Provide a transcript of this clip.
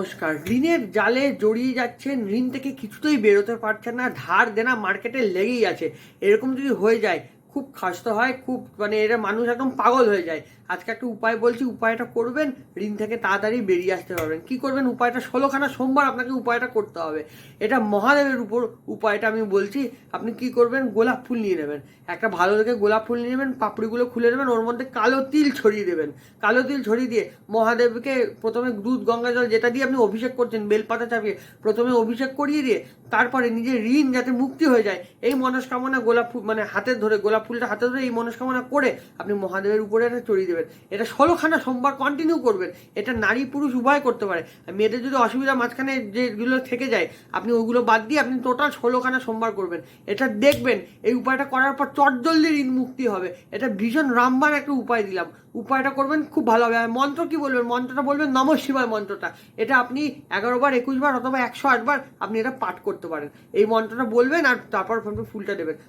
নমস্কার। ঋণের জালে জড়িয়ে যাচ্ছেন, ঋণ থেকে কিছুতেই বেরোতে পারছেন না, ধার দেনা মার্কেটে লেগেই আছে। এরকম যদি হয়ে যায় খুব কষ্ট হয়, খুব এরা মানুষ একদম পাগল হয়ে যায়। আজকে একটা উপায় বলছি, উপায়টা করবেন, ঋণ থেকে তাড়াতাড়ি বেরিয়ে আসতে পারবেন। কি করবেন উপায়টা? 16খানা সোমবার আপনাকে উপায়টা করতে হবে। এটা মহাদেবের উপর উপায়টা আমি বলছি। আপনি কি করবেন? গোলাপ ফুল নিয়ে নেবেন, একটা ভালো দেখে গোলাপ ফুল নিয়ে নেবেন, পাপড়িগুলো খুলে নেবেন, ওর মধ্যে কালো তিল ছড়িয়ে দেবেন। কালো তিল ছড়িয়ে দিয়ে মহাদেবকে প্রথমে দুধ গঙ্গা জল যেটা দিয়ে আপনি অভিষেক করছেন, বেলপাতা চাপিয়ে প্রথমে অভিষেক করিয়ে দিয়ে তারপরে নিজের ঋণ যাতে মুক্তি হয়ে যায় এই মনস্কামনা গোলাপ ফুল হাতে ধরে, গোলাপ ফুলটা হাতে ধরে এই মনস্কামনা করে আপনি মহাদেবের উপরে এটা চড়িয়ে দেবেন। এটা 16খানা সোমবার কন্টিনিউ করবেন। এটা নারী পুরুষ উভয় করতে পারে। মেয়েদের যদি অসুবিধা মাঝখানে যেগুলো থেকে যায় আপনি ওগুলো বাদ দিয়ে আপনি টোটাল 16খানা সোমবার করবেন। এটা দেখবেন এই উপায়টা করার পর চটজলদি ঋণ মুক্তি হবে। এটা ভীষণ রামবান একটা উপায় দিলাম। উপায়টা করবেন, খুব ভালো হবে। আর মন্ত্র কি বলবেন? মন্ত্রটা বলবেন নমঃ শিবায় মন্ত্রটা। এটা আপনি 11 বার, 21 বার অথবা 108 বার আপনি এটা পাঠ করতে পারেন। এই মন্ত্রটা বলবেন আর তারপর আপনি ফুলটা দেবেন।